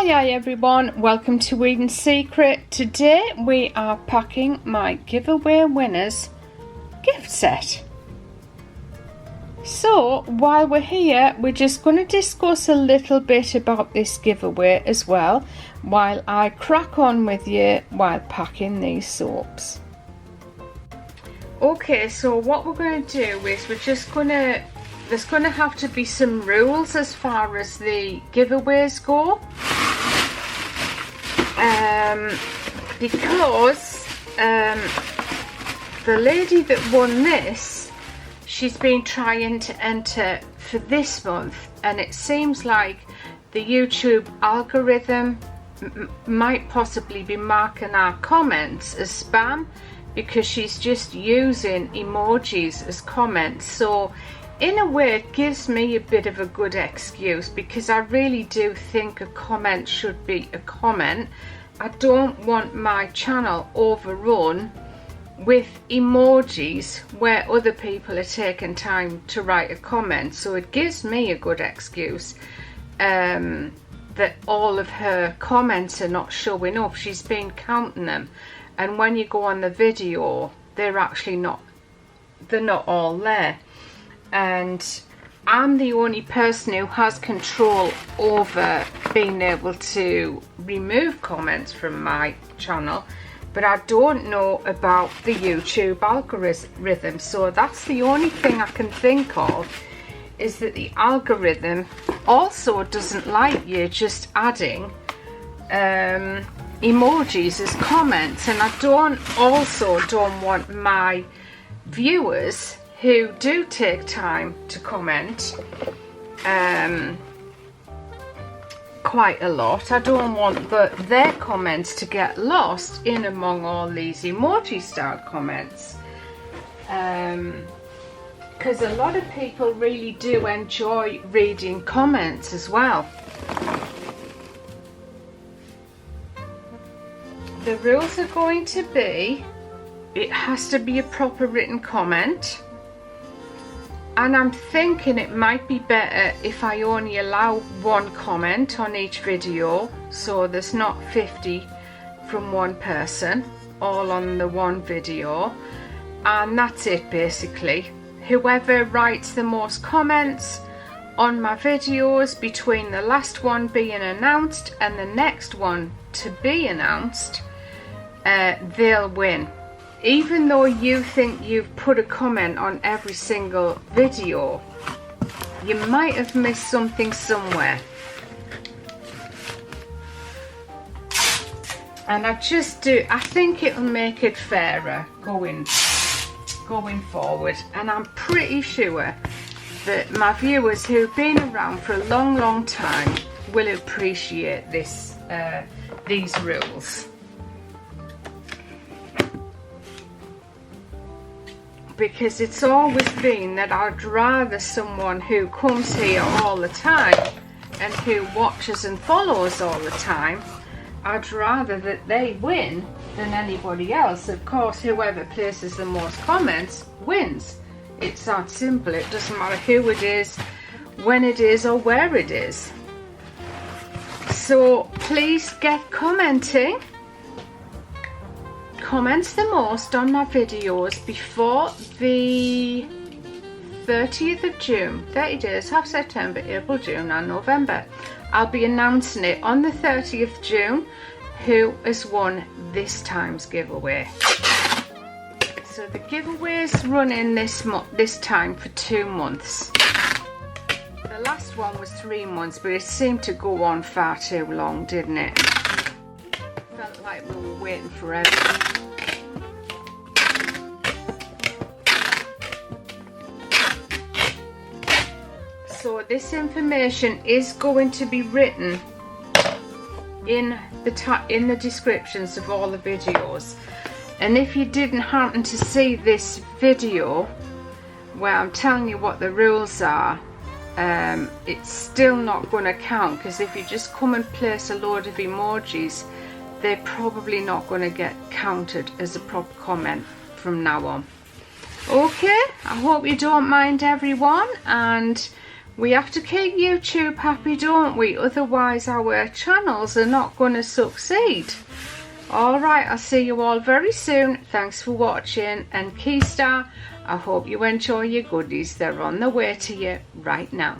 Hi everyone, welcome to Eden Secret. Today we are packing my giveaway winners gift set. So while we're here, we're just going to discuss a little bit about this giveaway as well, while I crack on with you while packing these soaps. Okay, so what we're going to do is there's going to have to be some rules as far as the giveaways go. Because the lady that won this, she's been trying to enter for this month, and it seems like the YouTube algorithm might possibly be marking our comments as spam because she's just using emojis as comments. So in a way it gives me a bit of a good excuse, because I really do think a comment should be a comment. I don't want my channel overrun with emojis where other people are taking time to write a comment. So it gives me a good excuse that all of her comments are not showing up. She's been counting them, and when you go on the video, they're actually not all there. And I'm the only person who has control over being able to remove comments from my channel, but I don't know about the YouTube algorithm. So that's the only thing I can think of, is that the algorithm also doesn't like you just adding emojis as comments. And I don't want my viewers who do take time to comment quite a lot, I don't want their comments to get lost in among all these emoji style comments, because a lot of people really do enjoy reading comments as well. The rules are going to be, it has to be a proper written comment. And I'm thinking it might be better if I only allow one comment on each video, so there's not 50 from one person all on the one video, and that's it basically. Whoever writes the most comments on my videos between the last one being announced and the next one to be announced, they'll win. Even though you think you've put a comment on every single video, you might have missed something somewhere. And I think it'll make it fairer going forward. And I'm pretty sure that my viewers who've been around for a long time will appreciate these rules. Because it's always been that I'd rather someone who comes here all the time and who watches and follows all the time, I'd rather that they win than anybody else. Of course, whoever places the most comments wins. It's that simple. It doesn't matter who it is, when it is, or where it is. So please get commenting. Comments the most on my videos before the 30th of June. 30 days, half September, April, June and November. I'll be announcing it on the 30th June who has won this time's giveaway. So the giveaway's running this time for 2 months. The last one was 3 months, but it seemed to go on far too long, didn't it? Felt like we were waiting forever. So this information is going to be written in the descriptions of all the videos. And if you didn't happen to see this video where I'm telling you what the rules are, it's still not going to count, because if you just come and place a load of emojis, they're probably not going to get counted as a proper comment from now on. Okay, I hope you don't mind everyone, and We have to keep YouTube happy, don't we? Otherwise our channels are not going to succeed. Alright, I'll see you all very soon. Thanks for watching, and Keystar, I hope you enjoy your goodies. They're on the way to you right now.